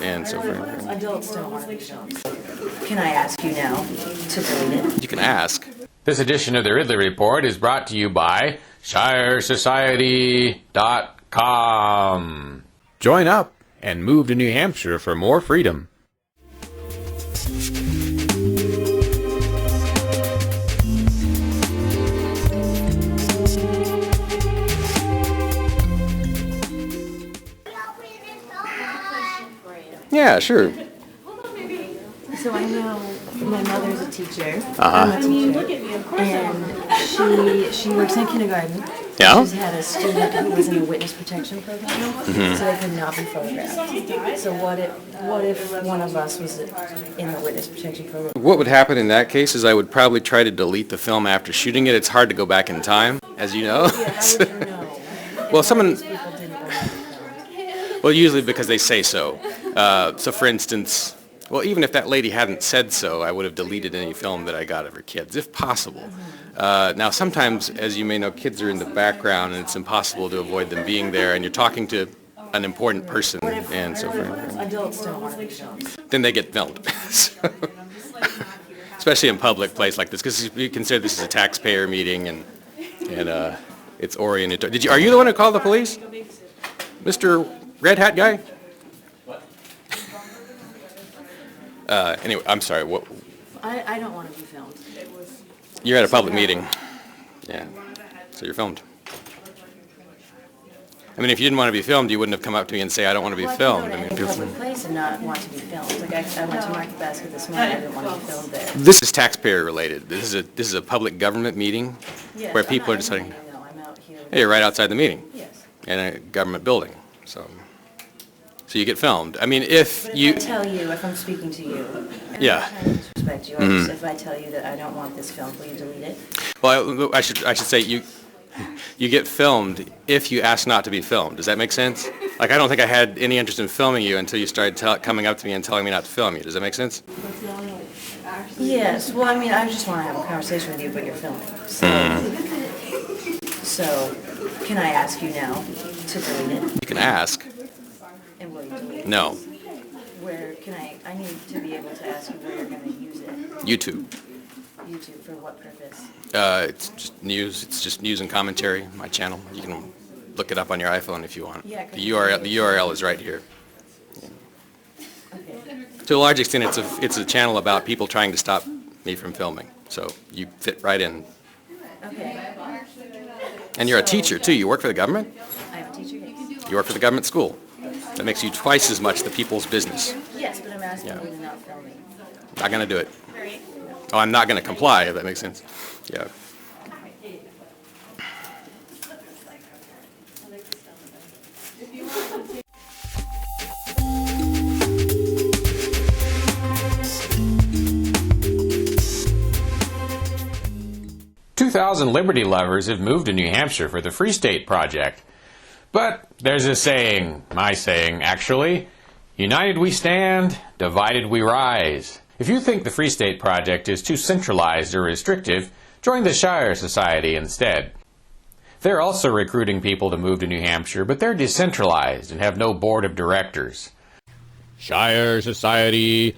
and so forth. Adults don't want to be filmed. Can I ask you now to delete it? You can ask. This edition of the Ridley Report is brought to you by ShireSociety.com. Join up and move to New Hampshire for more freedom. Yeah, sure. So I know my mother's a teacher. I'm a teacher. And she works in kindergarten. Yeah? She's had a student who was in a witness protection program, so they could not be photographed. So what if one of us was in the witness protection program? What would happen in that case is I would probably try to delete the film after shooting it. It's hard to go back in time, as you know. Yeah, how would you know? Well, someone... People didn't want to be filmed. Well, usually because they say so. So for instance, well, even if that lady hadn't said so, I would have deleted any film that I got of her kids, if possible. Now, sometimes, as you may know, kids are in the background, and it's impossible to avoid them being there, and you're talking to an important person, and so forth. Adults don't want to be filmed. Then they get filmed. Especially in public place like this, because you consider this is a taxpayer meeting, and it's oriented. Are you the one who called the police? Mr. Red Hat guy? Anyway, I'm sorry. What? I don't want to be filmed. You're at a public meeting. Yeah. So you're filmed. I mean, if you didn't want to be filmed, you wouldn't have come up to me and say, I don't want to be filmed. I I mean, can go to any public place and not want to be filmed. Like I went to Market Basket this morning. I didn't want to be filmed there. this is taxpayer related. This is a public government meeting Yes, where I'm people not are deciding. in the meeting, though. I'm out here. Hey, you're right outside the meeting Yes. in a government building. So you get filmed. I mean, if But you... if I tell you, if I'm speaking to you, and Yeah. I'm trying to disrespect you, if I tell you that I don't want this filmed, will you delete it? Well, I should say you get filmed if you ask not to be filmed. Does that make sense? Like, I don't think I had any interest in filming you until you started coming up to me and telling me not to film you. Does that make sense? Yes. Well, I mean, I just want to have a conversation with you, but you're filming. So can I ask you now to delete it? You can ask. And will you delete it? No. Where can I need to be able to ask you where you're going to use it. YouTube. YouTube, for what purpose? It's just news. It's just news and commentary. My channel. You can look it up on your iPhone if you want. Yeah, The URL is right here. Okay. To a large extent, it's a channel about people trying to stop me from filming. So you fit right in. Okay. And you're a teacher too. You work for the government. I have a teacher, yes. You work for the government school. That makes you twice as much the people's business. Yes, but I'm asking Yeah. you to not film me. Not going to do it. Oh, I'm not going to comply, if that makes sense. Yeah. "2,000 Liberty lovers have moved to New Hampshire for the Free State Project. But there's a saying, my saying actually, united we stand, divided we rise. If you think the Free State Project is too centralized or restrictive, join the Shire Society instead. They're also recruiting people to move to New Hampshire, but they're decentralized and have no board of directors. ShireSociety.com